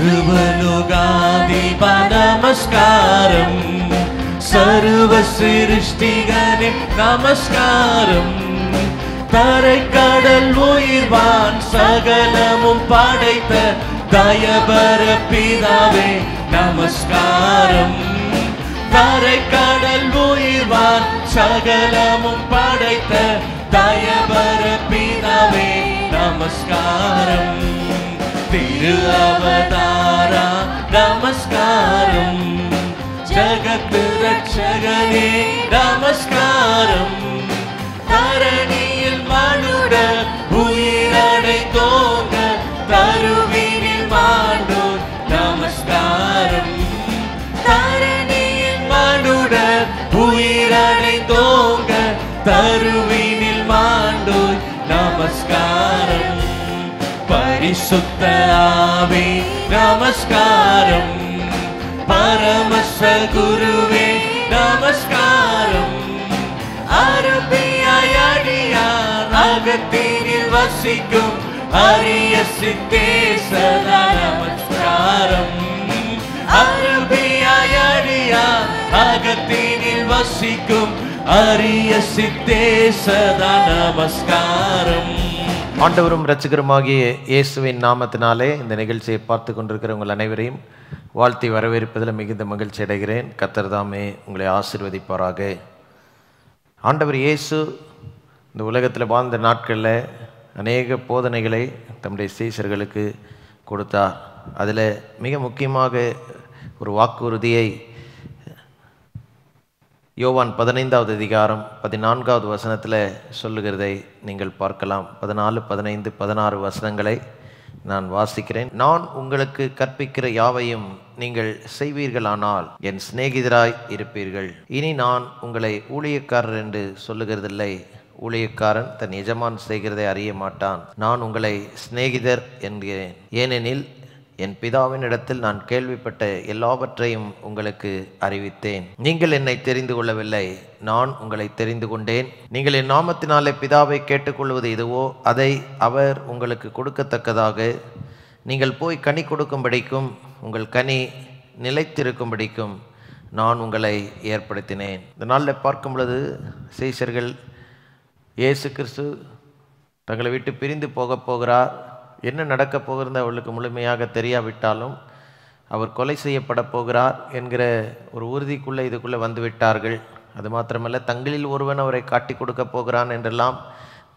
சர்வலோகாதிப நமஸ்காரம், சர்வ சிருஷ்டிகனே நமஸ்காரம், தரை கடல் உயிர்வான் சகலமும் படைத்த தயபர பிதாவே நமஸ்காரம், தரை கடல் உயிர்வான் சகலமும் படைத்த தயபர பிதாவே நமஸ்காரம், திரு அவதாரா நமஸ்காரம், ஜகத் ரட்சகனே நமஸ்காரம், தரணியில் மனுட உயிரடைந்தோங்க தருவினில் மாண்டோர் நமஸ்காரம், தரணியில் மனுட உயிரடைந்தோங்க தருவினில் மாண்டோர் நமஸ்காரம், பரிசுத்த ஆவி நமஸ்காரம், பரமச குருவே நமஸ்காரம், அருமையாய் அடியார் அகத்தினில் வசிக்கும் அரிய சித்தே சதா நமஸ்காரம், அருமையாய் அடியார் அகத்தினில் வசிக்கும் அரிய சித்தே சதா நமஸ்காரம். ஆண்டவரும் இரட்சகருமாகிய இயேசுவின் நாமத்தினாலே இந்த நிகழ்ச்சியை பார்த்து கொண்டிருக்கிற உங்கள் அனைவரையும் வாழ்த்தி வரவேற்பதில் மிகுந்த மகிழ்ச்சி அடைகிறேன். கர்த்தர் தாமே உங்களை ஆசீர்வதிப்பாராக. ஆண்டவர் இயேசு இந்த உலகத்தில் வாழ்ந்த நாட்களில் அநேக போதனைகளை தம்முடைய சீஷர்களுக்கு கொடுத்தார். அதில் மிக முக்கியமாக ஒரு வாக்குறுதியை யோவான் 15வது அதிகாரம் 14வது வசனத்தில் சொல்லுகிறதை நீங்கள் பார்க்கலாம். 14, 15, 16 வசனங்களை நான் வாசிக்கிறேன். நான் உங்களுக்கு கற்பிக்கிற யாவையும் நீங்கள் செய்வீர்களானால் என் சிநேகிதராய் இருப்பீர்கள். இனி நான் உங்களை ஊழியக்காரர் என்று சொல்லுகிறதில்லை. ஊழியக்காரன் தன் எஜமான் செய்கிறதை அறிய மாட்டான். நான் உங்களை சிநேகிதர் என்கிறேன். ஏனெனில் என் பிதாவின் இடத்தில் நான் கேள்விப்பட்ட எல்லாவற்றையும் உங்களுக்கு அறிவித்தேன். நீங்கள் என்னை தெரிந்து கொள்ளவில்லை, நான் உங்களை தெரிந்து கொண்டேன். நீங்கள் என் நாமத்தினாலே பிதாவை கேட்டுக்கொள்வது எதுவோ அதை அவர் உங்களுக்கு கொடுக்கத்தக்கதாக நீங்கள் போய் கனி கொடுக்கும்படிக்கும் உங்கள் கனி நிலைத்திருக்கும்படிக்கும் நான் உங்களை ஏற்படுத்தினேன். இந்த நாளில் பார்க்கும் பொழுது சீஷர்கள் இயேசு கிறிஸ்து தங்களை விட்டு பிரிந்து போகிறார். என்ன நடக்கப் போகிறது அவர்களுக்கு முழுமையாக தெரியாவிட்டாலும் அவர் கொலை செய்யப்பட போகிறார் என்கிற ஒரு உறுதிக்குள்ளே இதுக்குள்ளே வந்துவிட்டார்கள். அது மாத்திரமல்ல, தங்களில் ஒருவன் அவரை காட்டி கொடுக்க போகிறான் என்றெல்லாம்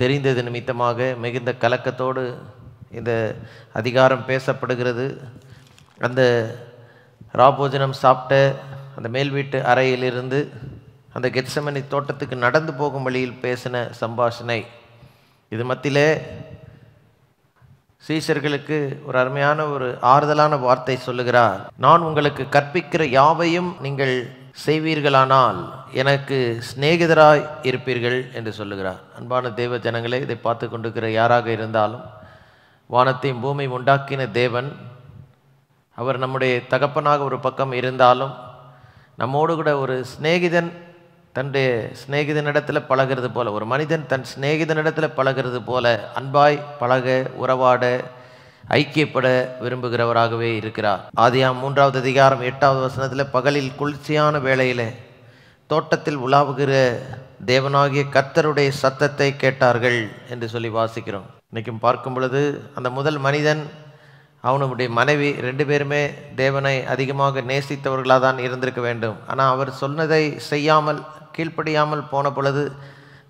தெரிந்தது நிமித்தமாக மிகுந்த கலக்கத்தோடு இந்த அதிகாரம் பேசப்படுகிறது. அந்த ராபோஜனம் சாப்பிட்ட அந்த மேல் வீட்டு அறையிலிருந்து அந்த கெத்செமனி தோட்டத்துக்கு நடந்து போகும் வழியில் பேசின சம்பாஷணை. இது மத்தியிலே சீஷர்களுக்கு ஒரு அருமையான ஒரு ஆறுதலான வார்த்தை சொல்லுகிறார். நான் உங்களுக்கு கற்பிக்கிற யாவையும் நீங்கள் செய்வீர்களானால் எனக்கு சிநேகிதராய் இருப்பீர்கள் என்று சொல்லுகிறார். அன்பான தேவ ஜனங்களே, இதை பார்த்து கொண்டிருக்கிற யாராக இருந்தாலும், வானத்தையும் பூமியும் உண்டாக்கின தேவன் அவர் நம்முடைய தகப்பனாக ஒரு பக்கம் இருந்தாலும், நம்மோடு கூட ஒரு சிநேகிதன் தன்னுடைய சிநேகிதனிடத்தில் பழகிறது போல, ஒரு மனிதன் தன் சிநேகிதனிடத்தில் பழகிறது போல அன்பாய் பழக, உறவாட, ஐக்கியப்பட விரும்புகிறவராகவே இருக்கிறார். ஆதியாம் 3வது அதிகாரம் 8வது வசனத்தில் பகலில் குளிர்ச்சியான வேளையில் தோட்டத்தில் உலாவுகிற தேவனாகிய கர்த்தருடைய சத்தத்தை கேட்டார்கள் என்று சொல்லி வாசிக்கிறோம். இன்றைக்கும் பார்க்கும் பொழுது அந்த முதல் மனிதன் அவனுடைய மனைவி 2 பேருமே தேவனை அதிகமாக நேசித்தவர்களாக தான் இருந்திருக்க வேண்டும். ஆனால் அவர் சொன்னதை செய்யாமல் கீழ்ப்படியாமல் போன பொழுது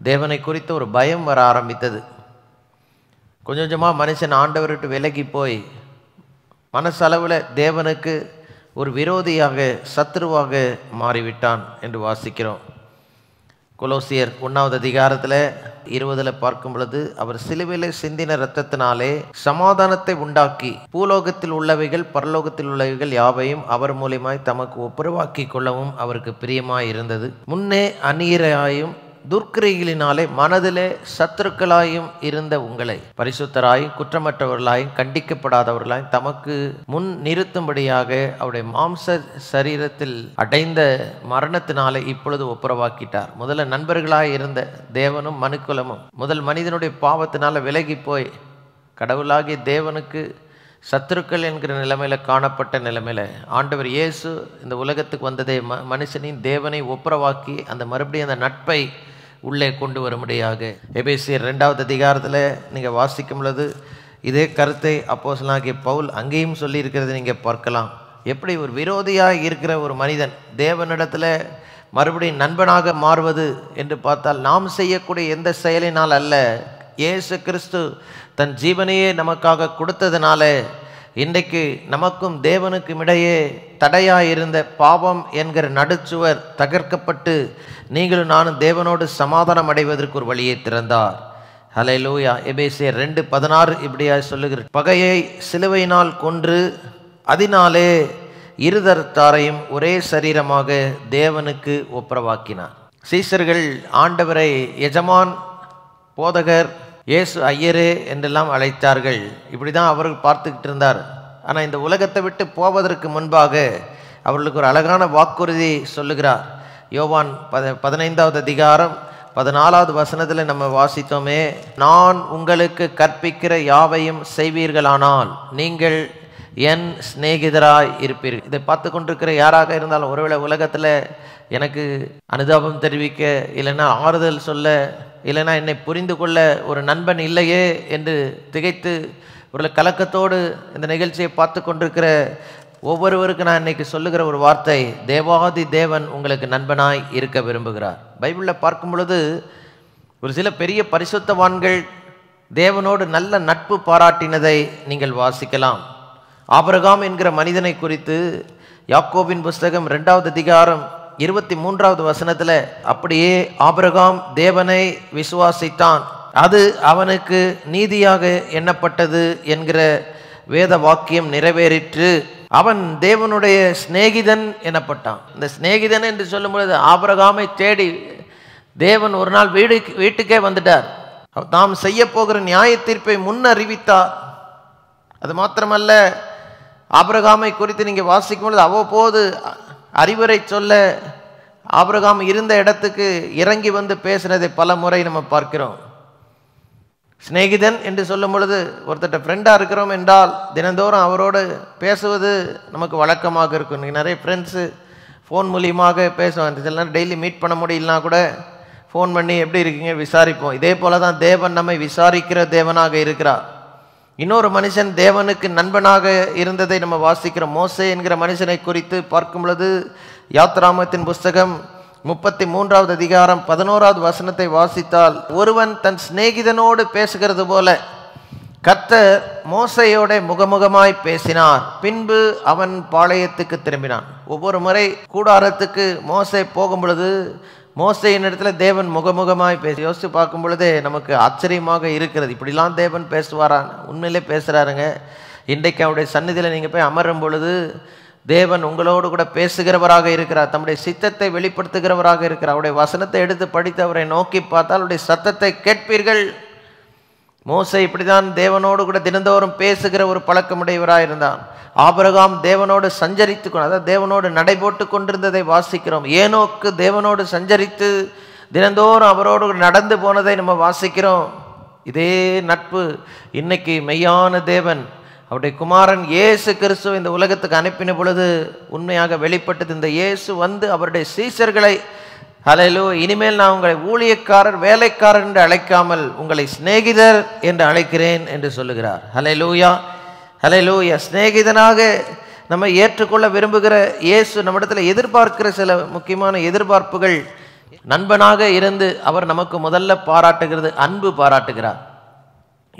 தேவனை குறித்த ஒரு பயம் வர ஆரம்பித்தது. கொஞ்சம் கொஞ்சமாக மனுஷன் ஆண்டவர்கிட்ட விலகி போய் மனசளவில் தேவனுக்கு ஒரு விரோதியாக, சத்துருவாக மாறிவிட்டான் என்று வாசிக்கிறோம். கொலோசியர் 1வது அதிகாரத்தில் 20 பார்க்கும் பொழுது அவர் சிலுவையிலே சிந்தின இரத்தத்தினாலே சமாதானத்தை உண்டாக்கி பூலோகத்தில் உள்ளவைகள் பரலோகத்தில் உள்ளவைகள் யாவையும் அவர் மூலியமாய் தமக்கு ஒப்புரவாக்கி கொள்ளவும் அவருக்கு பிரியமாய் இருந்தது. முன்னே அந்நியராயும் துர்க்கிரைகளினாலே மனதிலே சத்துருக்களாயும் இருந்த உங்களை பரிசுத்தராயும் குற்றமற்றவர்களாயும் கண்டிக்கப்படாதவர்களாயும் தமக்கு முன் நிறுத்தும்படியாக அவருடைய மாம்ச சரீரத்தில் அடைந்த மரணத்தினாலே இப்பொழுது ஒப்புரவாக்கிட்டார். முதல்ல நண்பர்களாய் இருந்த தேவனும் மனுக்குலமும் முதல் மனிதனுடைய பாவத்தினால விலகி போய் கடவுளாகிய தேவனுக்கு சத்துருக்கள் என்கிற நிலைமையில் காணப்பட்ட நிலைமையில் ஆண்டவர் இயேசு இந்த உலகத்துக்கு வந்ததை மனுஷனின் தேவனை ஒப்புரவாக்கி அந்த மறுபடியும் அந்த நட்பை உள்ளே கொண்டு வரும்படியாக. எபேசியர் 2வது அதிகாரத்தில் நீங்கள் வாசிக்கும் பொழுது இதே கருத்தை அப்போஸ்தலனாகிய பவுல் அங்கேயும் சொல்லியிருக்கிறது நீங்கள் பார்க்கலாம். எப்படி ஒரு விரோதியாக இருக்கிற ஒரு மனிதன் தேவனிடத்தில் மறுபடியும் நண்பனாக மாறுவது என்று பார்த்தால் நாம் செய்யக்கூடிய எந்த செயலினால் அல்ல, இயேசு கிறிஸ்து தன் ஜீவனையே நமக்காக கொடுத்ததுனால இன்றைக்கு நமக்கும் தேவனுக்கும் இடையே தடையாயிருந்த பாவம் என்கிற நடுச்சுவர் தகர்க்கப்பட்டு நீங்களும் நானும் தேவனோடு சமாதானம் அடைவதற்கு ஒரு வழியை திறந்தார். ஹல்லேலூயா. எபேசியர் 2:16 இப்படியா சொல்லுகிறார், பகையை சிலுவையினால் கொன்று அதனாலே இருதரத்தாரையும் ஒரே சரீரமாக தேவனுக்கு ஒப்புரவாக்கினார். சீசர்கள் ஆண்டவரை எஜமான், போதகர், இயேசு ஐயரே என்றெல்லாம் அழைத்தார்கள். இப்படி தான் அவர்கள் பார்த்துக்கிட்டு இருந்தார். ஆனால் இந்த உலகத்தை விட்டு போவதற்கு முன்பாக அவர்களுக்கு ஒரு அழகான வாக்குறுதி சொல்லுகிறார். யோவான் 15வது அதிகாரம் 14வது வசனத்தில் நம்ம வாசித்தோமே, நான் உங்களுக்கு கற்பிக்கிற யாவையும் செய்வீர்களானால் நீங்கள் என் சிநேகிதராய் இருப்பீர்கள். இதை பார்த்து கொண்டிருக்கிற யாராக இருந்தாலும் ஒருவேளை உலகத்தில் எனக்கு அனுதாபம் தெரிவிக்க, இல்லைன்னா ஆறுதல் சொல்ல, இல்லைன்னா என்னை புரிந்து கொள்ள ஒரு நண்பன் இல்லையே என்று திகைத்து ஒரு கலக்கத்தோடு இந்த நிகழ்ச்சியை பார்த்து கொண்டிருக்கிற ஒவ்வொருவருக்கு நான் இன்னைக்கு சொல்லுகிற ஒரு வார்த்தை, தேவாதி தேவன் உங்களுக்கு நண்பனாய் இருக்க விரும்புகிறார். பைபிளில் பார்க்கும் பொழுது ஒரு சில பெரிய பரிசுத்தவான்கள் தேவனோடு நல்ல நட்பு பாராட்டினதை நீங்கள் வாசிக்கலாம். ஆபிரகாம் என்கிற மனிதனை குறித்து யாக்கோபின் புஸ்தகம் 2வது அதிகாரம் 23வது வசனத்தில், அப்படியே ஆபிரகாம் தேவனை விசுவாசித்தான், அது அவனுக்கு நீதியாக எண்ணப்பட்டது என்கிற வேத வாக்கியம் நிறைவேறிற்று, அவன் தேவனுடைய சிநேகிதன் எனப்பட்டான். இந்த சிநேகிதன் என்று சொல்லும் பொழுது ஆபிரகாமை தேடி தேவன் ஒரு நாள் வீட்டுக்கே வந்துட்டார். தாம் செய்ய போகிற நியாய தீர்ப்பை முன் அறிவித்தார். அது மாத்திரமல்ல, ஆபிரகாமை குறித்து நீங்கள் வாசிக்கும் பொழுது அவ்வப்போது அறிவுரை சொல்ல ஆபிரகாம் இருந்த இடத்துக்கு இறங்கி வந்து பேசுனதை பல முறை நம்ம பார்க்கிறோம். சிநேகிதன் என்று சொல்லும் பொழுது ஒருத்தட்ட ஃப்ரெண்டாக இருக்கிறோம் என்றால் தினந்தோறும் அவரோடு பேசுவது நமக்கு வழக்கமாக இருக்கும். நீங்கள் நிறைய ஃப்ரெண்ட்ஸு ஃபோன் மூலியமாக பேசுவாங்க. சில நேரம் டெய்லி மீட் பண்ண முடியலனா கூட ஃபோன் பண்ணி எப்படி இருக்கீங்க விசாரிப்போம். இதே போல தான் தேவன் நம்மை விசாரிக்கிற தேவனாக இருக்கிறார். இன்னொரு மனுஷன் தேவனுக்கு நண்பனாக இருந்ததை நம்ம வாசிக்கிறோம். மோசே என்கிற மனுஷனை குறித்து பார்க்கும் பொழுது யாத்ராமத்தின் புஸ்தகம் 33வது அதிகாரம் 11வது வசனத்தை வாசித்தால், ஒருவன் தன் சிநேகிதனோடு பேசுகிறது போல கர்த்தர் மோசையோட முகமுகமாய் பேசினார், பின்பு அவன் பாளையத்துக்கு திரும்பினான். ஒவ்வொரு முறை கூடாரத்துக்கு மோசே போகும் பொழுது மோசையின் இடத்துல தேவன் முகமுகமாய் பேசி யோசித்து பார்க்கும் பொழுதே நமக்கு ஆச்சரியமாக இருக்கிறது. இப்படிலாம் தேவன் பேசுவாரான்? உண்மையிலே பேசுகிறாருங்க. இன்றைக்கு அவருடைய சந்நிதியில் நீங்கள் போய் அமரும் பொழுது தேவன் உங்களோடு கூட பேசுகிறவராக இருக்கிறார். தம்முடைய சித்தத்தை வெளிப்படுத்துகிறவராக இருக்கிறார். அவருடைய வசனத்தை எடுத்து படித்து அவரை நோக்கி பார்த்தால் அவருடைய சத்தத்தை கேட்பீர்கள். மோசே இப்படிதான் தேவனோடு கூட தினந்தோறும் பேசுகிற ஒரு பழக்கமுடையவராக இருந்தான். ஆபிரகாம் தேவனோடு சஞ்சரித்து அதாவது தேவனோடு நடைபோட்டு கொண்டிருந்ததை வாசிக்கிறோம். ஏனோக்கு தேவனோடு சஞ்சரித்து தினந்தோறும் அவரோடு நடந்து போனதை நம்ம வாசிக்கிறோம். இதே நட்பு இன்னைக்கு மெய்யான தேவன் அவருடைய குமாரன் இயேசு கிறிஸ்துவ இந்த உலகத்துக்கு அனுப்பின பொழுது உண்மையாக வெளிப்பட்டது. இந்த இயேசு வந்து அவருடைய சீஷர்களை, ஹல்லேலூயா, இனிமேல் நான் உங்களை ஊழியக்காரர் வேலைக்காரர் என்று அழைக்காமல் உங்களை சிநேகிதர் என்று அழைக்கிறேன் என்று சொல்லுகிறார். ஹல்லேலூயா, ஹல்லேலூயா. சிநேகிதனாக நம்ம ஏற்றுக்கொள்ள விரும்புகிற இயேசு நம்மிடத்தில் எதிர்பார்க்கிற சில முக்கியமான எதிர்பார்ப்புகள், நண்பனாக இருந்து அவர் நமக்கு முதல்ல பாராட்டுகிறது அன்பு பாராட்டுகிறார்.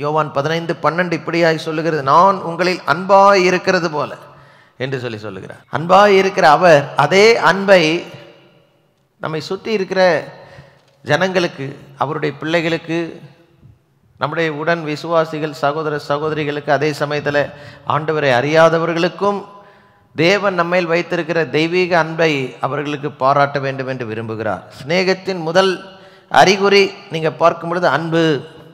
யோவான் 15:12 இப்படியாய் சொல்லுகிறது, நான் உங்களில் அன்பாய் இருக்கிறது போல என்று சொல்லுகிறார். அன்பாய் இருக்கிற அவர் அதே அன்பை நம்மை சுற்றி இருக்கிற ஜனங்களுக்கு, அவருடைய பிள்ளைகளுக்கு, நம்முடைய உடன் விசுவாசிகள் சகோதர சகோதரிகளுக்கு, அதே சமயத்தில் ஆண்டவரை அறியாதவர்களுக்கும் தேவன் நம்மேல் வைத்திருக்கிற தெய்வீக அன்பை அவர்களுக்கு பாராட்ட வேண்டும் என்று விரும்புகிறார். சிநேகத்தின் முதல் அறிகுறி நீங்கள் பார்க்கும் பொழுது அன்பு.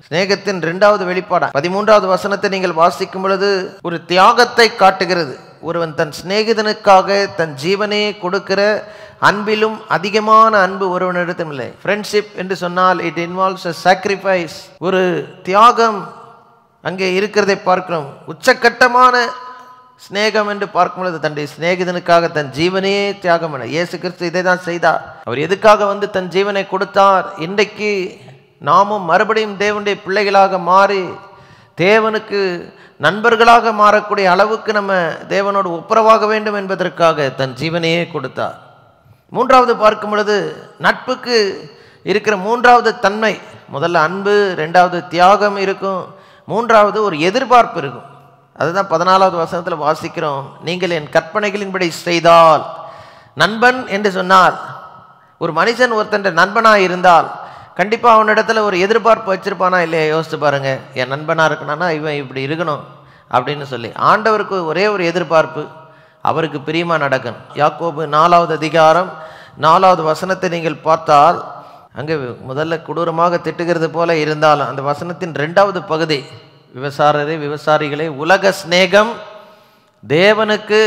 சிநேகத்தின் 2வது வெளிப்பாடு 13வது வசனத்தை நீங்கள் வாசிக்கும் பொழுது ஒரு தியாகத்தை காட்டுகிறது. ஒருவன் தன் சிநேகிதனுக்காக தன் ஜீவனையே கொடுக்கிற அன்பிலும் அதிகமான அன்பு ஒருவனிடத்தும் இல்லை. ஃப்ரெண்ட்ஷிப் என்று சொன்னால் இட் இன்வால்வ்ஸ் a sacrifice, ஒரு தியாகம். அங்கே இருக்கிறதை பார்க்கிறோம். உச்சக்கட்டமான ஸ்நேகம் என்று பார்க்கும் பொழுது தன்னுடைய சிநேகிதனுக்காக தன் ஜீவனையே தியாகம் பண்ண இயேசு கிறிஸ்து இதை தான் செய்தார். அவர் எதுக்காக வந்து தன் ஜீவனை கொடுத்தார்? இன்றைக்கு நாமும் மறுபடியும் தேவனுடைய பிள்ளைகளாக மாறி தேவனுக்கு நண்பர்களாக மாறக்கூடிய அளவுக்கு நம்ம தேவனோடு ஒப்புரவாக வேண்டும் என்பதற்காக தன் ஜீவனையே கொடுத்தார். மூன்றாவது பார்க்கும் பொழுது நட்புக்கு இருக்கிற மூன்றாவது தன்மை, முதல்ல அன்பு, ரெண்டாவது தியாகம் இருக்கும், மூன்றாவது ஒரு எதிர்பார்ப்பு இருக்கும். அதுதான் 14வது வசனத்தில் வாசிக்கிறோம். நீங்கள் என் கற்பனைகளின்படி செய்தால். நண்பன் என்று சொன்னால், ஒரு மனுஷன் ஒருத்தன் நண்பனாக இருந்தால் கண்டிப்பாக அவனிடத்துல ஒரு எதிர்பார்ப்பு வச்சிருப்பானா இல்லையா? யோசிச்சு பாருங்க. என் நண்பனாக இருக்கணும்னா இவன் இப்படி இருக்கணும் அப்படின்னு சொல்லி. ஆண்டவருக்கு ஒரே ஒரு எதிர்பார்ப்பு, அவருக்கு பிரியமா நடக்கணும். யாக்கோபு 4வது அதிகாரம் 4வது வசனத்தை நீங்கள் பார்த்தால், அங்கே முதல்ல கொடூரமாக திட்டுகிறது போல இருந்தாலும் அந்த வசனத்தின் 2வது பகுதி, விவசாரிகளே, உலக சிநேகம் தேவனுக்கு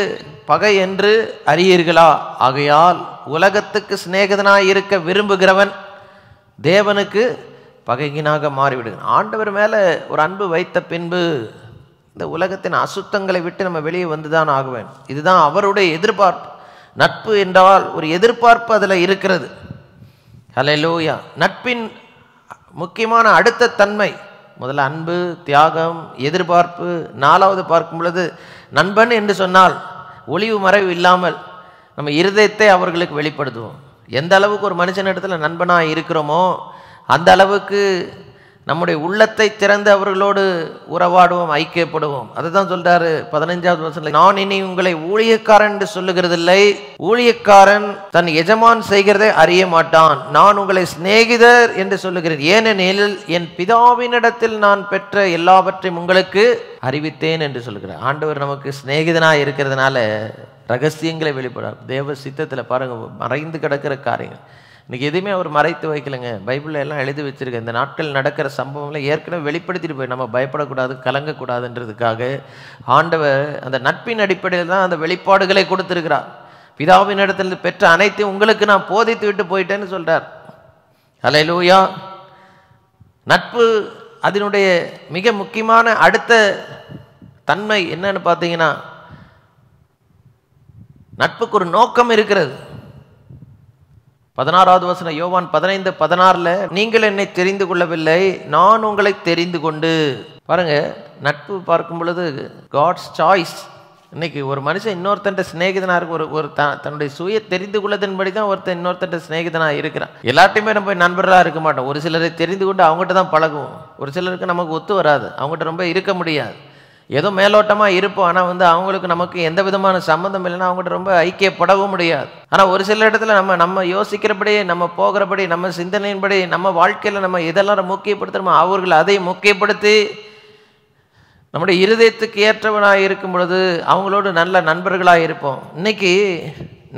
பகை என்று அறியீர்களா? ஆகையால் உலகத்துக்கு சிநேகிதனாய் இருக்க விரும்புகிறவன் தேவனுக்கு பகையினாக மாறிவிடுகிறான். ஆண்டவர் மேலே ஒரு அன்பு வைத்த பின்பு இந்த உலகத்தின் அசுத்தங்களை விட்டு நம்ம வெளியே வந்துதான் ஆகுவேன். இதுதான் அவருடைய எதிர்பார்ப்பு. நட்பு என்றால் ஒரு எதிர்பார்ப்பு அதில் இருக்கிறது. ஹல்லேலூயா. நட்பின் முக்கியமான அடுத்த தன்மை, முதல்ல அன்பு, தியாகம், எதிர்பார்ப்பு. 4வது பார்க்கும் பொழுது நண்பன் என்று சொன்னால் ஒளிவு மறைவு இல்லாமல் நம்ம இருதயத்தை அவர்களுக்கு வெளிப்படுத்துவோம். எந்த அளவுக்கு ஒரு மனுஷனிடத்துல நண்பனாக இருக்கிறோமோ அந்த அளவுக்கு நம்முடைய உள்ளத்தை திறந்து அவர்களோடு உறவாடுவோம், ஐக்கியப்படுவோம். அதுதான் சொல்றாரு 15வது வசனத்தில், நான் இனி உங்களை ஊழியக்காரன் என்று சொல்லுகிறதில்லை, ஊழியக்காரன் தன் எஜமான் செய்கிறதை அறிய மாட்டான், நான் உங்களை சிநேகிதர் என்று சொல்லுகிறேன். ஏனெனில் என் பிதாவினிடத்தில் நான் பெற்ற எல்லாவற்றையும் உங்களுக்கு அறிவித்தேன் என்று சொல்லுகிறார். ஆண்டவர் நமக்கு சிநேகிதனாக இருக்கிறதுனால ரகசியங்களை வெளிப்படார். தேவ சித்தத்தில் பாருங்க, மறைந்து கிடக்கிற காரியங்கள் இன்னைக்கு எதுவுமே அவர் மறைத்து வைக்கலைங்க. பைபிளில் எல்லாம் எழுதி வச்சிருக்க. இந்த நாட்கள் நடக்கிற சம்பவங்களை ஏற்கனவே வெளிப்படுத்திட்டு போய் நம்ம பயப்படக்கூடாது, கலங்கக்கூடாதுன்றதுக்காக ஆண்டவர் அந்த நட்பின் அடிப்படையில் தான் அந்த வெளிப்பாடுகளை கொடுத்திருக்கிறார். பிதாவின் இடத்துல பெற்ற அனைத்தையும் உங்களுக்கு நான் போதித்து விட்டு போயிட்டேன்னு சொல்றார். ஹல்லேலூயா. நட்பு அதனுடைய மிக முக்கியமான அடுத்த தன்மை என்னன்னு பார்த்தீங்கன்னா, நட்புக்கு ஒரு நோக்கம் இருக்கிறது. 16வது வசனம் யோவான் 15:16, நீங்கள் என்னை தெரிந்து கொள்ளவில்லை, நான் உங்களை தெரிந்து கொண்டு. பாருங்க, நட்பு பார்க்கும் பொழுது காட்ஸ் சாய்ஸ். இன்னைக்கு ஒரு மனுஷன் இன்னொருத்தன் சிநேகிதனா இருக்கு. ஒரு தன்னுடைய சுய தெரிந்து கொள்ளதின்படி தான் ஒருத்தன் இன்னொருத்தன் சிநேகிதனா இருக்கிறான். எல்லாத்தையுமே நம்ம நண்பர்களாக இருக்க மாட்டோம். ஒரு சிலரை தெரிந்து கொண்டு அவங்ககிட்ட தான் பழகுவோம். ஒரு சிலருக்கு நமக்கு ஒத்து வராது, அவங்ககிட்ட ரொம்ப இருக்க முடியாது. ஏதோ மேலோட்டமாக இருப்போம். ஆனால் அவங்களுக்கு நமக்கு எந்த விதமான சம்மந்தம் இல்லைன்னா அவங்ககிட்ட ரொம்ப ஐக்கியப்படவும் முடியாது. ஆனால் ஒரு சில இடத்துல நம்ம யோசிக்கிறபடி, நம்ம போகிறபடி, நம்ம சிந்தனையின்படி, நம்ம வாழ்க்கையில் நம்ம எதெல்லாம் முக்கியப்படுத்துகிறோமோ அவர்கள் அதை முக்கியப்படுத்தி நம்முடைய இருதயத்துக்கு ஏற்றவனாக இருக்கும் பொழுது அவங்களோடு நல்ல நண்பர்களாக இருப்போம். இன்னைக்கு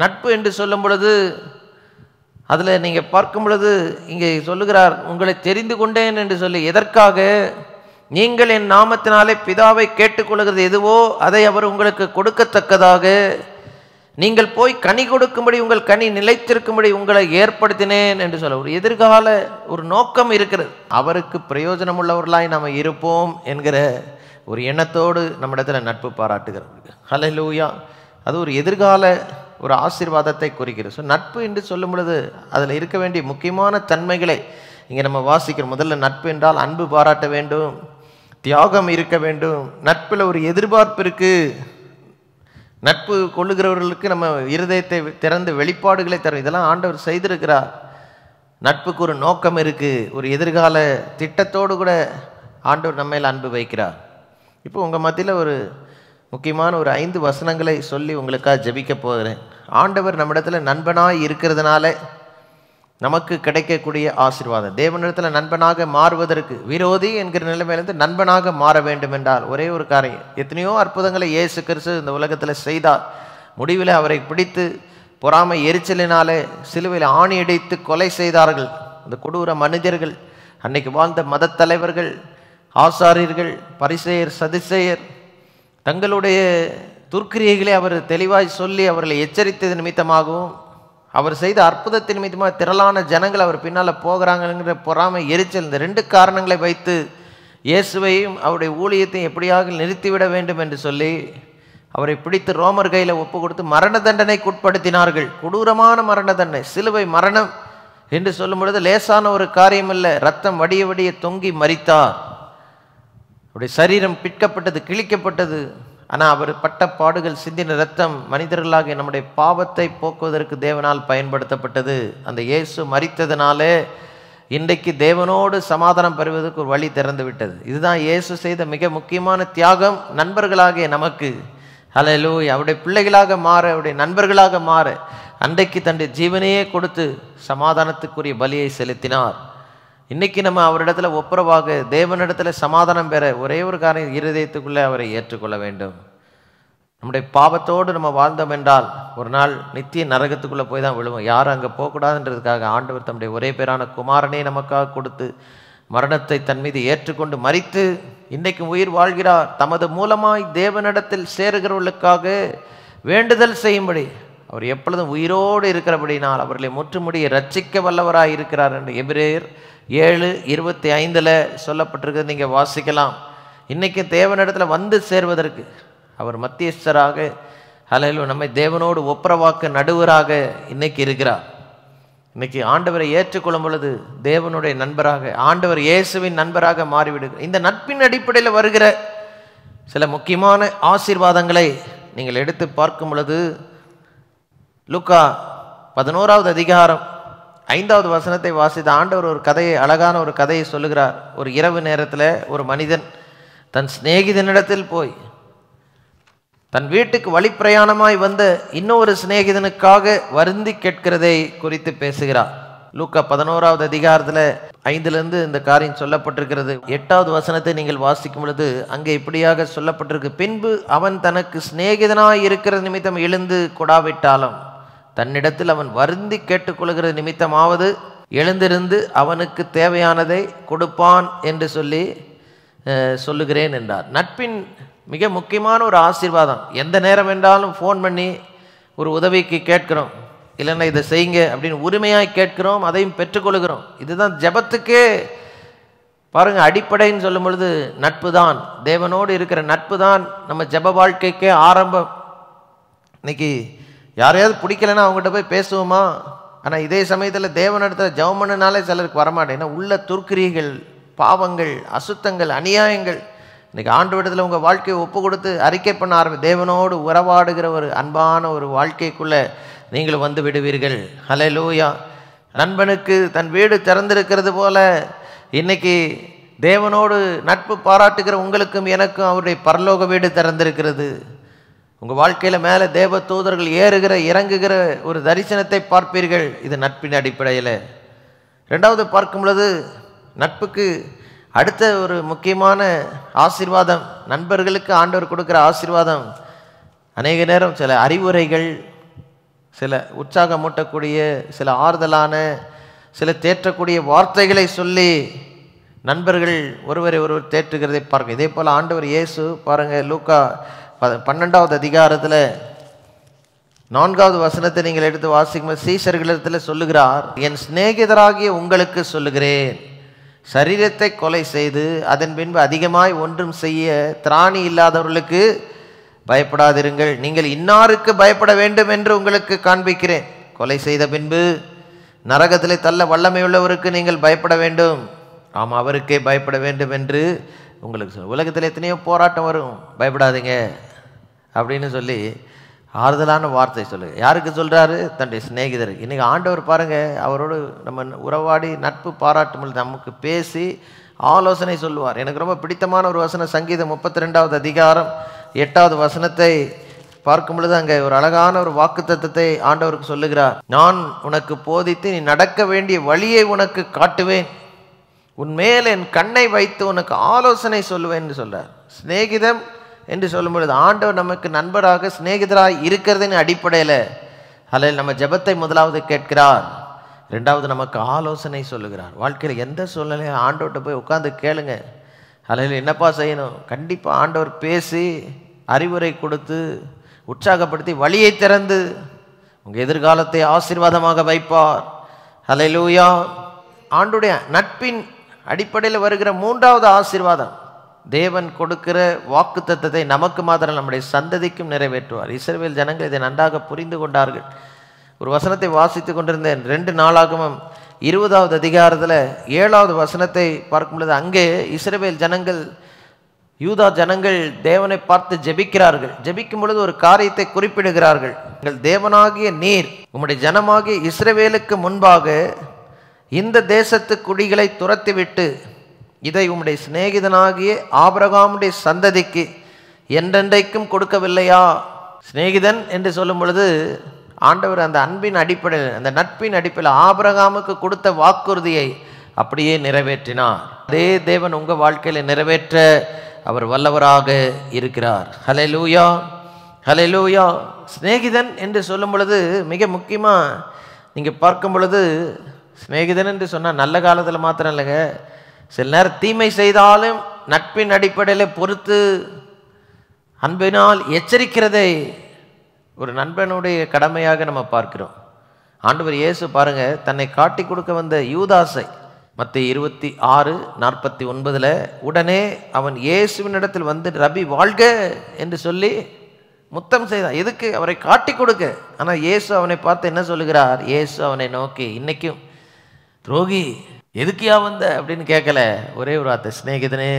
நட்பு என்று சொல்லும் பொழுது அதில் நீங்கள் பார்க்கும் பொழுது இங்கே சொல்லுகிறார், உங்களை தெரிந்து கொண்டேன் என்று சொல்லி. எதற்காக? நீங்கள் என் நாமத்தினாலே பிதாவை கேட்டுக்கொள்கிறது எதுவோ அதை அவர் உங்களுக்கு கொடுக்கத்தக்கதாக நீங்கள் போய் கனி கொடுக்கும்படி, உங்கள் கனி நிலைத்திருக்கும்படி உங்களை ஏற்படுத்தினேன் என்று சொல்ல ஒரு எதிர்கால ஒரு நோக்கம் இருக்கிறது. அவருக்கு பிரயோஜனம் உள்ளவர்களாய் நாம் இருப்போம் என்கிற ஒரு எண்ணத்தோடு நம்மிடத்தில் நட்பு பாராட்டுகிறது. ஹல்லேலூயா. அது ஒரு எதிர்கால ஒரு ஆசீர்வாதத்தை குறிக்கிறது. ஸோ நட்பு என்று சொல்லும் பொழுது அதில் இருக்க வேண்டிய முக்கியமான தன்மைகளை இங்கே நம்ம வாசிக்கிறோம். முதல்ல நட்பு என்றால் அன்பு பாராட்ட வேண்டும், தியாகம் இருக்க வேண்டும், நட்பில் ஒரு எதிர்பார்ப்பு இருக்கு. நட்பு கொள்ளுகிறவர்களுக்கு நம்ம இருதயத்தை திறந்து வெளிப்பாடுகளை தரும். இதெல்லாம் ஆண்டவர் செய்திருக்கிறார். நட்புக்கு ஒரு நோக்கம் இருக்கு, ஒரு எதிர்கால திட்டத்தோடு கூட ஆண்டவர் நம்ம மேல் அன்பு வைக்கிறார். இப்போ உங்கள் மத்தியில் ஒரு முக்கியமான ஒரு 5 வசனங்களை சொல்லி உங்களுக்காக ஜெபிக்க போகிறேன். ஆண்டவர் நம்மிடத்தில் நண்பனாய் இருக்கிறதுனால நமக்கு கிடைக்கக்கூடிய ஆசீர்வாதம். தேவனிடத்தில் நண்பனாக மாறுவதற்கு, விரோதி என்கிற நிலைமையிலிருந்து நண்பனாக மாற வேண்டும் என்றால் ஒரே ஒரு காரியம். எத்தனையோ அற்புதங்களை இயேசு கிறிஸ்து இந்த உலகத்தில் செய்தார். முடிவில் அவரை பிடித்து பொறாமை எரிச்சலினாலே சிலுவையில் ஆணி அடித்து கொலை செய்தார்கள் அந்த கொடூர மனிதர்கள். அன்னைக்கு வாழ்ந்த மத தலைவர்கள், ஆசாரியர்கள், பரிசேயர், சதுசேயர் தங்களுடைய துர்க்கிரியைகளை அவர் தெளிவாய் சொல்லி அவர்களை எச்சரித்தது நிமித்தமாகவும் அவர் செய்த அற்புதத்தின் நிமித்தமாக திரளான ஜனங்கள் அவர் பின்னால் போகிறாங்கிற பொறாமை எரிச்சல், இந்த 2 காரணங்களை வைத்து இயேசுவையும் அவருடைய ஊழியத்தையும் எப்படியாக நிறுத்திவிட வேண்டும் என்று சொல்லி அவரை பிடித்து ரோமர் கையில் ஒப்பு கொடுத்து மரண தண்டனைக்கு உட்படுத்தினார்கள். கொடூரமான மரண தண்டனை, சிலுவை மரணம் என்று சொல்லும் பொழுது லேசான ஒரு காரியம் இல்லை. ரத்தம் வடிய வடிய தொங்கி மரித்தார். அவருடைய சரீரம் பிற்கப்பட்டது, கிழிக்கப்பட்டது. ஆனால் அவர் பட்ட பாடுகள், சிந்தின ரத்தம் மனிதர்களாகிய நம்முடைய பாவத்தை போக்குவதற்கு தேவனால் பயன்படுத்தப்பட்டது. அந்த இயேசு மரித்ததினாலே இன்றைக்கு தேவனோடு சமாதானம் பெறுவதற்கு ஒரு வழி திறந்து விட்டது. இதுதான் இயேசு செய்த மிக முக்கியமான தியாகம். நண்பர்களாகிய நமக்கு ஹல்லேலூயா, அவருடைய பிள்ளைகளாக மாற, அவருடைய நண்பர்களாக மாற அன்றைக்கு தன்னுடைய ஜீவனையே கொடுத்து சமாதானத்துக்குரிய பலியை செலுத்தினார். இன்னைக்கு நம்ம அவரிடத்துல ஒப்புரவாக தேவனிடத்துல சமாதானம் பெற ஒரே ஒரு காரணம், இருதயத்துக்குள்ளே அவரை ஏற்றுக்கொள்ள வேண்டும். நம்முடைய பாவத்தோடு நம்ம வாழ்ந்தோம் என்றால் ஒரு நாள் நித்திய நரகத்துக்குள்ளே போய் தான் விழுவோம். யாரும் அங்கே போகக்கூடாதுன்றதுக்காக ஆண்டவர் தம்முடைய ஒரே பேரான குமாரனே நமக்காக கொடுத்து மரணத்தை தன் மீது ஏற்றுக்கொண்டு மரித்து இன்றைக்கு உயிர் வாழ்கிறார். தமது மூலமாய் தேவனிடத்தில் சேருகிறவர்களுக்காக வேண்டுதல் செய்யும்படி அவர் எப்பொழுதும் உயிரோடு இருக்கிறபடினால் அவர்களை முற்றுமுடிய ரட்சிக்க வல்லவராய் இருக்கிறார் என்று எபிரேயர் 7:25 சொல்லப்பட்டிருக்கிறது. நீங்கள் வாசிக்கலாம். இன்றைக்கி தேவனிடத்தில் வந்து சேர்வதற்கு அவர் மத்தியஸ்தராக ஹல்லேலூயா நம்மை தேவனோடு ஒப்புரவாக்க நடுவராக இன்னைக்கு இருக்கிறார். இன்னைக்கு ஆண்டவரை ஏற்றுக்கொள்ளும் பொழுது தேவனுடைய நண்பராக, ஆண்டவர் இயேசுவின் நண்பராக மாறிவிடுகிறார். இந்த நட்பின் அடிப்படையில் வருகிற சில முக்கியமான ஆசீர்வாதங்களை நீங்கள் எடுத்து பார்க்கும் பொழுது லூக்கா 11வது அதிகாரம் 5வது வசனத்தை வாசித்த ஆண்டவர் ஒரு கதையை, அழகான ஒரு கதையை சொல்லுகிறார். ஒரு இரவு நேரத்தில் ஒரு மனிதன் தன் சிநேகிதனிடத்தில் போய் தன் வீட்டுக்கு வழிப்பிரயாணமாய் வந்த இன்னொரு சிநேகிதனுக்காக வருந்தி கேட்கிறதை குறித்து பேசுகிறார். லூக்கா 11வது அதிகாரத்தில் 5லிருந்து இந்த காரியம் சொல்லப்பட்டிருக்கிறது. 8வது வசனத்தை நீங்கள் வாசிக்கும் பொழுது அங்கே இப்படியாக சொல்லப்பட்டிருக்கு. பின்பு அவன் தனக்கு சிநேகிதனாய் இருக்கிற நிமித்தம் எழுந்து கொடாவிட்டாலும் தன்னிடத்தில் அவன் வருந்தி கேட்டுக்கொள்கிற நிமித்தமாவது எழுந்திருந்து அவனுக்கு தேவையானதை கொடுப்பான் என்று சொல்லி சொல்லுகிறேன் என்றார். நட்பின் மிக முக்கியமான ஒரு ஆசீர்வாதம். எந்த நேரம் என்றாலும் ஃபோன் பண்ணி ஒரு உதவிக்கு கேட்கிறோம், இல்லைன்னா இதை செய்யுங்க அப்படின்னு உரிமையாய் கேட்கிறோம், அதையும் பெற்றுக்கொள்கிறோம். இதுதான் ஜெபத்துக்கே பாருங்கள் அடிப்படைன்னு சொல்லும் பொழுது நட்பு தான். தேவனோடு இருக்கிற நட்பு தான் நம்ம ஜெப வாழ்க்கைக்கே ஆரம்பம். இன்னைக்கு யாரையாவது பிடிக்கலைன்னா அவங்ககிட்ட போய் பேசுவோமா? ஆனால் இதே சமயத்தில் தேவனிடத்தில் ஜெபம் பண்ணனாலே சிலருக்கு வரமாட்டேன். ஏன்னா உள்ள துர்க்கிரியைகள், பாவங்கள், அசுத்தங்கள், அநியாயங்கள். இன்றைக்கி ஆண்டவரிடத்தில் உங்கள் வாழ்க்கையை ஒப்பு கொடுத்து அறிக்கை பண்ண தேவனோடு உறவாடுகிற ஒரு அன்பான ஒரு வாழ்க்கைக்குள்ளே நீங்களும் வந்து விடுவீர்கள். ஹல்லேலூயா. நண்பனுக்கு தன் வீடு திறந்திருக்கிறது போல இன்னைக்கு தேவனோடு நட்பு பாராட்டுகிற உங்களுக்கும் எனக்கும் அவருடைய பரலோக வீடு திறந்திருக்கிறது. உங்கள் வாழ்க்கையில் மேலே தேவ தூதர்கள் ஏறுகிற இறங்குகிற ஒரு தரிசனத்தை பார்ப்பீர்கள். இது நட்பின் அடிப்படையில். ரெண்டாவது பார்க்கும் பொழுது நட்புக்கு அடுத்த ஒரு முக்கியமான ஆசீர்வாதம், நண்பர்களுக்கு ஆண்டவர் கொடுக்குற ஆசீர்வாதம், அநேக நேரம் சில அறிவுரைகள், சில உற்சாகமூட்டக்கூடிய, சில ஆறுதலான, சில தேற்றக்கூடிய வார்த்தைகளை சொல்லி நண்பர்கள் ஒருவரை ஒருவர் தேற்றுகிறதை பார்க்க. இதே போல் ஆண்டவர் இயேசு பாருங்கள், லூக்கா 12வது அதிகாரத்தில் 4வது வசனத்தை நீங்கள் எடுத்து வாசிக்கும் சீஷர்களிடத்தில் சொல்லுகிறார், என் சிநேகிதராகிய உங்களுக்கு சொல்லுகிறேன், சரீரத்தை கொலை செய்து அதன் பின்பு அதிகமாய் ஒன்றும் செய்ய திராணி இல்லாதவர்களுக்கு பயப்படாதிருங்கள். நீங்கள் இன்னாருக்கு பயப்பட வேண்டும் என்று உங்களுக்கு காண்பிக்கிறேன். கொலை செய்த பின்பு நரகத்திலே தள்ள வல்லமையுள்ளவருக்கு நீங்கள் பயப்பட வேண்டும். ஆமாம், அவருக்கே பயப்பட வேண்டும் என்று உங்களுக்கு சொல்ல. உலகத்தில் எத்தனையோ போராட்டம் வரும், பயப்படாதீங்க அப்படின்னு சொல்லி ஆறுதலான வார்த்தை சொல்லு. யாருக்கு சொல்கிறாரு? தன்னுடைய சிநேகிதர். இன்றைக்கி ஆண்டவர் பாருங்கள், அவரோடு நம்ம உறவாடி நட்பு பாராட்டும் பொழுது நமக்கு பேசி ஆலோசனை சொல்லுவார். எனக்கு ரொம்ப பிடித்தமான ஒரு வசனம் சங்கீதம் 32வது அதிகாரம் 8வது வசனத்தை பார்க்கும் பொழுது அங்கே ஒரு அழகான ஒரு வாக்குத்தத்தத்தை ஆண்டவருக்கு சொல்லுகிறார். நான் உனக்கு போதித்து நீ நடக்க வேண்டிய வழியை உனக்கு காட்டுவேன், உன்மேல் என் கண்ணை வைத்து உனக்கு ஆலோசனை சொல்லுவேன் என்று சொல்கிறார். சிநேகிதம் என்று சொல்லும் பொழுது ஆண்டவர் நமக்கு நண்பராக சிநேகிதராக இருக்கிறதின் அடிப்படையில் அதில் நம்ம ஜெபத்தை முதலாவது கேட்கிறார், ரெண்டாவது நமக்கு ஆலோசனை சொல்லுகிறார். வாழ்க்கையில் எந்த சூழ்நிலையும் ஆண்டவர்கிட்ட போய் உட்காந்து கேளுங்க, அதில் என்னப்பா செய்யணும், கண்டிப்பாக ஆண்டவர் பேசி அறிவுரை கொடுத்து உற்சாகப்படுத்தி வழியை திறந்து உங்கள் எதிர்காலத்தை ஆசீர்வாதமாக வைப்பார். ஹல்லேலூயா. ஆண்டுடைய நட்பின் அடிப்படையில் வருகிற மூன்றாவது ஆசீர்வாதம், தேவன் கொடுக்கிற வாக்குத்தத்தத்தை நமக்கு மாத்திரம் நம்முடைய சந்ததிக்கும் நிறைவேற்றுவார். இஸ்ரவேல் ஜனங்கள் இதை நன்றாக புரிந்து கொண்டார்கள். ஒரு வசனத்தை வாசித்து கொண்டிருந்தேன். 2 நாளாகமம் 20வது அதிகாரத்தில் 7வது வசனத்தை பார்க்கும் பொழுது, அங்கே இஸ்ரவேல் ஜனங்கள், யூதா ஜனங்கள் தேவனை பார்த்து ஜெபிக்கிறார்கள். ஜெபிக்கும் பொழுது ஒரு காரியத்தை குறிப்பிடுகிறார்கள். எங்கள் தேவனாகிய நீர் உம்முடைய ஜனமாகிய இஸ்ரவேலுக்கு முன்பாக இந்த தேசத்து குடிகளை துரத்திவிட்டு இதை உம்முடைய சிநேகிதனாகிய ஆபிரகாமுடைய சந்ததிக்கு என்றென்றைக்கும் கொடுக்கவில்லையா? சிநேகிதன் என்று சொல்லும் பொழுது ஆண்டவர் அந்த அன்பின் அடிப்படையில், அந்த நட்பின் அடிப்படையில் ஆபிரகாமுக்கு கொடுத்த வாக்குறுதியை அப்படியே நிறைவேற்றினார். அதே தேவன் உங்கள் வாழ்க்கையில் நிறைவேற்ற அவர் வல்லவராக இருக்கிறார். ஹல்லேலூயா, ஹல்லேலூயா. சிநேகிதன் என்று சொல்லும் பொழுது மிக முக்கியமாக நீங்கள் பார்க்கும் பொழுது, சிநேகிதன் என்று சொன்னால் நல்ல காலத்தில் மாத்திரம் இல்லைங்க, சில நேரம் தீமை செய்தாலும் நட்பின் அடிப்படையில் பொறுத்து அன்பினால் எச்சரிக்கிறதை ஒரு நண்பனுடைய கடமையாக நம்ம பார்க்கிறோம். ஆண்டவர் இயேசு பாருங்க, தன்னை காட்டி கொடுக்க வந்த யூதாசை மத்தேயு 26:49 உடனே அவன் இயேசுவினிடத்தில் வந்து ரபி வாழ்க என்று சொல்லி முத்தம் செய்தான். எதுக்கு? அவரை காட்டி கொடுக்க. ஆனால் இயேசு அவனை பார்த்து என்ன சொல்லுகிறார்? இயேசு அவனை நோக்கி, இன்னைக்கும் துரோகி எதுக்கியா வந்த அப்படின்னு கேட்கல. ஒரே ஒரு வார்த்தை, சிநேகிதனே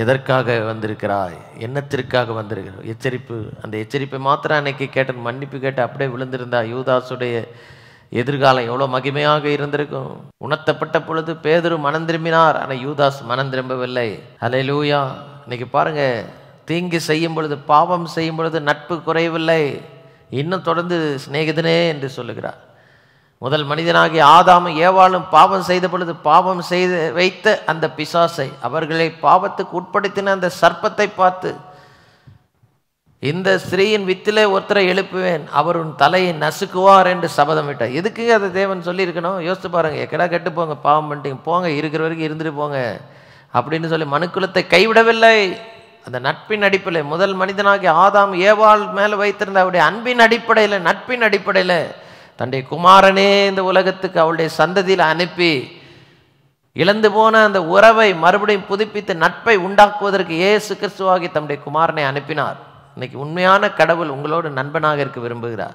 எதற்காக வந்திருக்கிறாய், என்னத்திற்காக வந்திருக்கிறாய்? எச்சரிப்பு. அந்த எச்சரிப்பை மாத்திரம் அன்னைக்கு கேட்ட, மன்னிப்பு கேட்டு அப்படியே விழுந்திருந்தா யூதாசுடைய எதிர்காலம் எவ்வளோ மகிமையாக இருந்திருக்கும். உணர்த்தப்பட்ட பொழுது பேதுரு மனம் திரும்பினார், ஆனால் யூதாஸ் மனம் திரும்பவில்லை. ஹல்லேலூயா. இன்னைக்கு பாருங்க, தீங்கு செய்யும் பொழுது, பாவம் செய்யும் பொழுது நட்பு குறையவில்லை, இன்னும் தொடர்ந்து சிநேகிதனே என்று சொல்லுகிறார். முதல் மனிதனாகிய ஆதாமும் ஏவாளும் பாவம் செய்த பொழுது பாவம் செய்து வைத்த அந்த பிசாசை, அவர்களை பாவத்துக்கு உட்படுத்தின அந்த சர்ப்பத்தை பார்த்து, இந்த ஸ்திரீயின் வித்திலே ஒருத்தரை எழுப்புவேன், அவர் உன் தலையை நசுக்குவார் என்று சபதம் விட்டார். எதுக்கு அதை தேவன் சொல்லியிருக்கணும்? யோசிச்சு பாருங்க. எக்கடா கெட்டு போங்க, பாவம் பண்ணிட்டீங்க, போங்க, இருக்கிற வரைக்கும் இருந்துட்டு போங்க அப்படின்னு சொல்லி மனுக்குலத்தை கைவிடவில்லை. அந்த நட்பின் அடிப்படையில், முதல் மனிதனாகிய ஆதாம் ஏவாள் மேலே வைத்திருந்த அவருடைய அன்பின் அடிப்படையில், நட்பின் அடிப்படையில் தன்னுடைய குமாரனே இந்த உலகத்துக்கு அவளுடைய சந்ததியில் அனுப்பி இழந்து போன அந்த உறவை மறுபடியும் புதுப்பித்து நட்பை உண்டாக்குவதற்கு இயேசு கிறிஸ்துவாகி தம்முடைய குமாரனை அனுப்பினார். இன்னைக்கு உண்மையான கடவுள் உங்களோடு நண்பனாக இருக்க விரும்புகிறார்.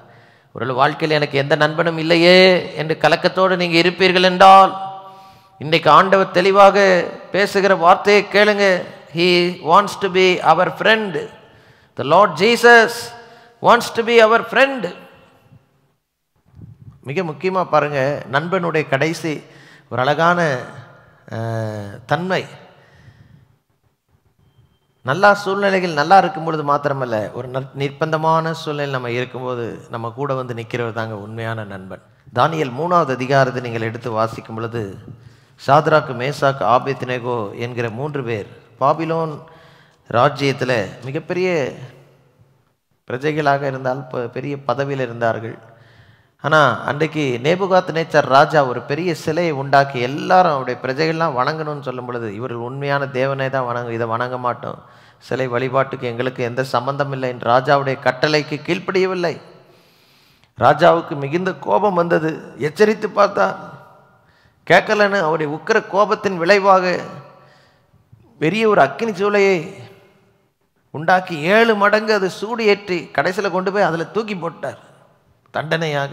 ஒரு வாழ்க்கையில் எனக்கு எந்த நண்பனும் இல்லையே என்று கலக்கத்தோடு நீங்கள் இருப்பீர்கள் என்றால், இன்றைக்கு ஆண்டவர் தெளிவாக பேசுகிற வார்த்தையை கேளுங்க. He wants to be our friend. The Lord Jesus wants to be our friend. மிக முக்கியமாக பாருங்கள், நண்பனுடைய கடைசி ஒரு அழகான தன்மை, நல்லா சூழ்நிலைகள் நல்லா இருக்கும் பொழுது மாத்திரமல்ல, ஒரு நிர்பந்தமான சூழ்நிலை நம்ம இருக்கும்போது நம்ம கூட வந்து நிற்கிறவர் தாங்க உண்மையான நண்பன். தானியேல் 3வது அதிகாரத்தை நீங்கள் எடுத்து வாசிக்கும் பொழுது, சாத்ராக்கு, மேசாக்கு, ஆபேத்நேகோ என்கிற 3 பேர் பாபிலோன் ராஜ்யத்தில் மிகப்பெரிய பிரஜைகளாக இருந்தால், பெரிய பதவியில் இருந்தார்கள். ஆனால் அன்றைக்கு நேபுகாத்நேச்சார் ராஜா ஒரு பெரிய சிலையை உண்டாக்கி எல்லாரும் அவருடைய பிரஜைகள்லாம் வணங்கணும்னு சொல்லும் பொழுது, இவர்கள் உண்மையான தேவனை தான் இதை வணங்க மாட்டோம், சிலை வழிபாட்டுக்கு எங்களுக்கு எந்த சம்பந்தம் இல்லை என்று ராஜாவுடைய கட்டளைக்கு கீழ்ப்படியவில்லை. ராஜாவுக்கு மிகுந்த கோபம் வந்தது. எச்சரித்து பார்த்தார், கேட்கலன்னு அவருடைய உக்கிர கோபத்தின் விளைவாக பெரிய ஒரு அக்கினி சூளையை உண்டாக்கி 7 மடங்கு அது சூடு ஏற்றி கடைசியில் கொண்டு போய் அதில் தூக்கி போட்டார் தண்டனையாக.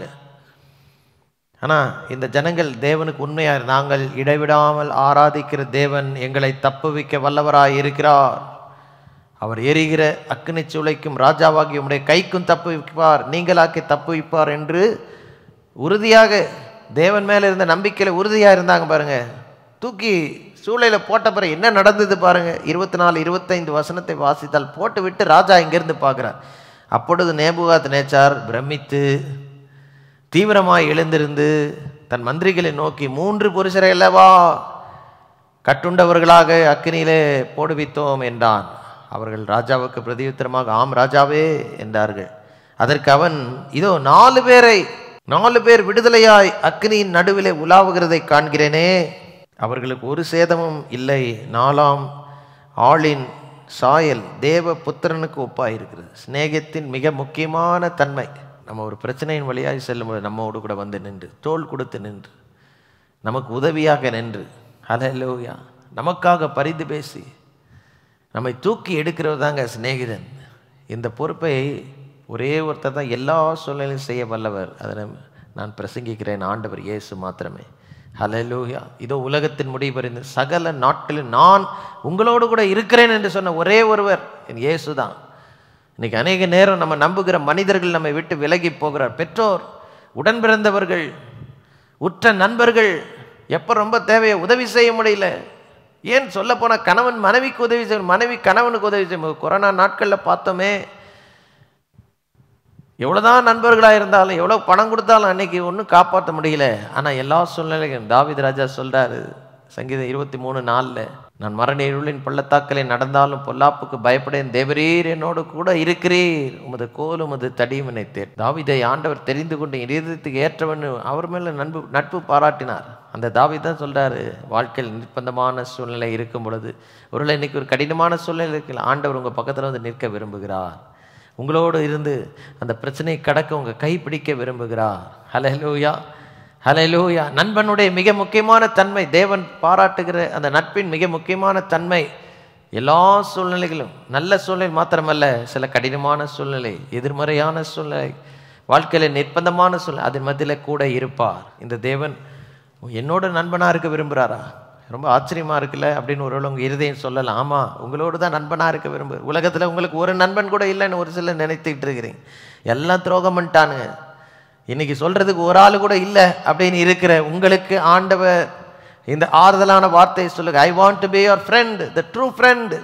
ஆனால் இந்த ஜனங்கள் தேவனுக்கு உண்மையாக, நாங்கள் இடைவிடாமல் ஆராதிக்கிற தேவன் எங்களை தப்புவிக்க வல்லவராய் இருக்கிறார், அவர் எரிகிற அக்கினி சூளைக்கும் ராஜாவாகி உம்முடைய கைக்கும் தப்புவிப்பார், நீங்களாக்கி தப்புவிப்பார் என்று உறுதியாக தேவன் மேலே இருந்த நம்பிக்கையில் உறுதியாக இருந்தாங்க. பாருங்க, தூக்கி சூளையில் போட்ட பிறகு என்ன நடந்தது பாருங்க. 24-25 வசனத்தை வாசித்தால், போட்டு விட்டு ராஜா இங்கிருந்து பார்க்குறார். அப்பொழுது நேபுகாத்நேச்சார் பிரமித்து தீவிரமாய் எழுந்திருந்து தன் மந்திரிகளை நோக்கி, 3 புருஷரை அல்லவா கட்டுண்டவர்களாக அக்கினியிலே போடுவித்தோம் என்றான். அவர்கள் ராஜாவுக்கு பிரதியுத்தரமாக, ஆம் ராஜாவே என்றார்கள். அதற்கு அவன், இதோ 4 பேர் விடுதலையாய் அக்கினியின் நடுவிலே உலாவுகிறதை காண்கிறேனே, அவர்களுக்கு ஒரு சேதமும் இல்லை, 4ஆம் ஆளின் சாயல் தேவ புத்திரனுக்கு ஒப்பாக இருக்கிறது. சிநேகத்தின் மிக முக்கியமான தன்மை, நம்ம ஒரு பிரச்சனையின் வழியாக செல்லும்போது நம்மோடு கூட வந்து நின்று, தோள் கொடுத்து நின்று, நமக்கு உதவியாக நின்று, ஹல்லேலூயா. நமக்காக பரிந்து பேசி நம்மை தூக்கி எடுக்கிறவர் தாங்க சிநேகிதன். இந்த பொறுப்பை ஒரே ஒருத்தர் தான் எல்லா சூழ்நிலையும் செய்ய வல்லவர். அதை நான் பிரசங்கிக்கிறேன், ஆண்டவர் இயேசு மாத்திரமே. ஹல்லேலூயா. இதோ உலகத்தின் முடிவு பரிந்து சகல நாட்களில் நான் உங்களோடு கூட இருக்கிறேன் என்று சொன்ன ஒரே ஒருவர் என் இயேசு தான். இன்னைக்கு அநேக நேரம் நம்ம நம்புகிற மனிதர்கள் நம்மை விட்டு விலகி போகிறார். பெற்றோர், உடன் பிறந்தவர்கள், உற்ற நண்பர்கள், எப்போ ரொம்ப தேவையை உதவி செய்ய முடியல. ஏன் சொல்ல போனால் கணவன் மனைவிக்கு உதவி செய்யணும், மனைவி கணவனுக்கு உதவி செய்யணும். கொரோனா நாட்களில் பார்த்தோமே, எவ்வளோதான் நண்பர்களாக இருந்தாலும் எவ்வளோ பணம் கொடுத்தாலும் அன்னைக்கு ஒன்றும் காப்பாற்ற முடியல. ஆனால் எல்லா சூழ்நிலையும் தாவீது ராஜா சொல்கிறாரு சங்கீதம் 23:4, நான் மரண இருளின் பள்ளத்தாக்களை நடந்தாலும் பொல்லாப்புக்கு பயப்படேன், தேவரீர் என்னோடு கூட இருக்கிறீர், உமது கோல் உமது தடியும் என்னை தேர். தாவீதை ஆண்டவர் தெரிந்து கொண்டு இதயத்துக்கு ஏற்றவன் அவர் மேலே நட்பு பாராட்டினார். அந்த தாவீது தான் சொல்கிறாரு, வாழ்க்கையில் நிர்பந்தமான சூழ்நிலை இருக்கும் பொழுது, ஒருவேளை இன்னைக்கு ஒரு கடினமான சூழ்நிலை இருக்குல்ல, ஆண்டவர் உங்கள் பக்கத்தில் வந்து நிற்க விரும்புகிறார். உங்களோடு இருந்து அந்த பிரச்சனையை கடக்க உங்கள் கை பிடிக்க விரும்புகிறார். ஹல்லேலூயா, ஹல்லேலூயா. நண்பனுடைய மிக முக்கியமான தன்மை, தேவன் பாராட்டுகிற அந்த நட்பின் மிக முக்கியமான தன்மை, எல்லா சூழ்நிலைகளும், நல்ல சூழ்நிலை மாத்திரமல்ல, சில கடினமான சூழ்நிலை, எதிர்மறையான சூழ்நிலை, வாழ்க்கையில் நிர்பந்தமான சூழ்நிலை, அதன் மத்தியில் கூட இருப்பார். இந்த தேவன் என்னோட நண்பனாக இருக்க விரும்புகிறாரா? ரொம்ப ஆச்சரியமாக இருக்குல்ல அப்படின்னு ஒருவேளை உங்கள் இருதயம் சொல்லலாம். ஆமாம், உங்களோடு தான் நண்பனாக இருக்க விரும்பு. உலகத்தில் உங்களுக்கு ஒரு நண்பன் கூட இல்லைன்னு ஒரு சிலர் நினைத்துக்கிட்டு இருக்கிறீங்க. எல்லாம் துரோகம் பண்ணிட்டானுங்க, இன்னைக்கு சொல்கிறதுக்கு ஒரு ஆள் கூட இல்லை அப்படின்னு இருக்கிற உங்களுக்கு ஆண்டவர் இந்த ஆறுதலான வார்த்தையை சொல்லுங்க. I want to be your friend, the true friend.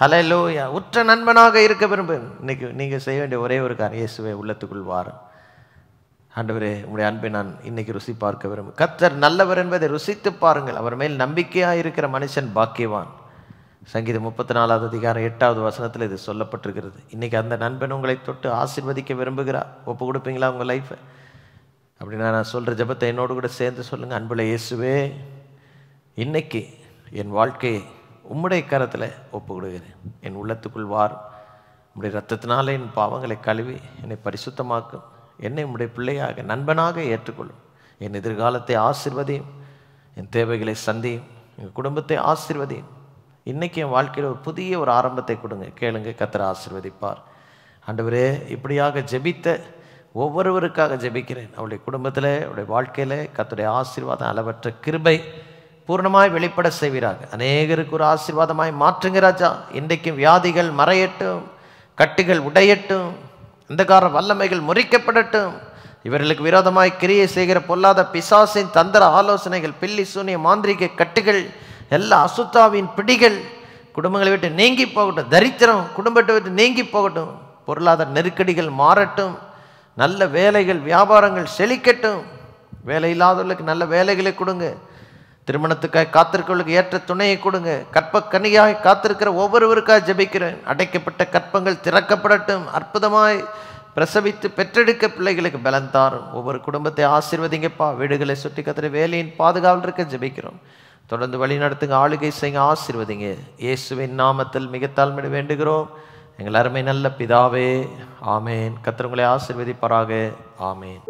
Hallelujah. உற்ற நண்பனாக இருக்க விரும்பு. இன்னைக்கு நீங்கள் செய்ய வேண்டிய ஒரே ஒரு காரியம், இயேசுவே உள்ளத்துக்குள் வாரும். ஆண்டவரே, உங்களுடைய அன்பை நான் இன்னைக்கு ருசி பார்க்க விரும்பும். கர்த்தர் நல்லவர் என்பதை ருசித்து பாருங்கள், அவர் மேல் நம்பிக்கையாக இருக்கிற மனுஷன் பாக்கியவான். சங்கீதம் 34:8 இது சொல்லப்பட்டிருக்கிறது. இன்னைக்கு அந்த நண்பன் உங்களை தொட்டு ஆசீர்வதிக்க விரும்புகிறார். ஒப்பு கொடுப்பீங்களா உங்கள் லைஃப்பை? அப்படின்னா நான் சொல்கிற ஜெபத்தை என்னோடு கூட சேர்ந்து சொல்லுங்கள். அன்புள்ள இயேசுவே, இன்னைக்கு என் வாழ்க்கையை உம்முடைய கரத்தில் ஒப்பு கொடுக்கிறேன். என் உள்ளத்துக்குள் வார். உம்முடைய இரத்தத்தினாலே என் பாவங்களை கழுவி என்னை பரிசுத்தமாக்கும். என்னை உம்முடைய பிள்ளையாக நண்பனாக ஏற்றுக்கொள்ளும். என் எதிர்காலத்தை ஆசீர்வதியும், என் தேவைகளை சந்தியும், எங்கள் குடும்பத்தை ஆசீர்வதியும். இன்றைக்கி என் வாழ்க்கையில் ஒரு புதிய ஒரு ஆரம்பத்தை கொடுங்க. கேளுங்க, கர்த்தர் ஆசீர்வதிப்பார். ஆண்டவரே, இப்படியாக ஜெபித்த ஒவ்வொருவருக்காக ஜெபிக்கிறேன். அவருடைய குடும்பத்தில், அவருடைய வாழ்க்கையில் கர்த்தருடைய ஆசீர்வாதம், அளவற்ற கிருபை பூர்ணமாய் வெளிப்பட செய்வீராக. அநேகருக்கு ஒரு ஆசீர்வாதமாய் மாற்றுங்க ராஜா. இன்றைக்கும் வியாதிகள் மறையட்டும், கட்டுகள் உடையட்டும், அந்தகார வல்லமைகள் முறிக்கப்படட்டும். இவர்களுக்கு விரோதமாய் கிரியை செய்கிற பொல்லாத பிசாசின் தந்திர ஆலோசனைகள், பில்லி சூனிய மாந்திரிக கட்டுகள், எல்லா அசுத்தாவின் பிடிகள் குடும்பங்களை விட்டு நீங்கி போகட்டும். தரித்திரம் குடும்பத்தை விட்டு நீங்கி போகட்டும். பொருளாதார நெருக்கடிகள் மாறட்டும். நல்ல வேலைகள், வியாபாரங்கள் செழிக்கட்டும். வேலை இல்லாதவர்களுக்கு நல்ல வேலைகளை கொடுங்க. திருமணத்துக்காக காத்திருக்கிறவர்களுக்கு ஏற்ற துணையை கொடுங்க. கற்ப கனியாய் காத்திருக்கிற ஒவ்வொருவருக்காக ஜெபிக்கிறேன். அடைக்கப்பட்ட கற்பங்கள் திறக்கப்படட்டும். அற்புதமாய் பிரசவித்து பெற்றெடுக்க பிள்ளைகளுக்கு பலன் தாரும். ஒவ்வொரு குடும்பத்தை ஆசீர்வதிங்கப்பா. வீடுகளை சுற்றி கத்திர வேலையின் பாதுகாவல் இருக்க ஜெபிக்கிறோம். தொடர்ந்து வழி நடத்துங்க, ஆளுகை செய்யுங்க, ஆசீர்வதிங்க. இயேசுவின் நாமத்தில் மிக தாழ்மையோடு வேண்டுகிறோம் எங்கள் அருமை நல்ல பிதாவே, ஆமேன். கர்த்தர் உங்களை ஆசீர்வதிப்பாராக. ஆமேன்.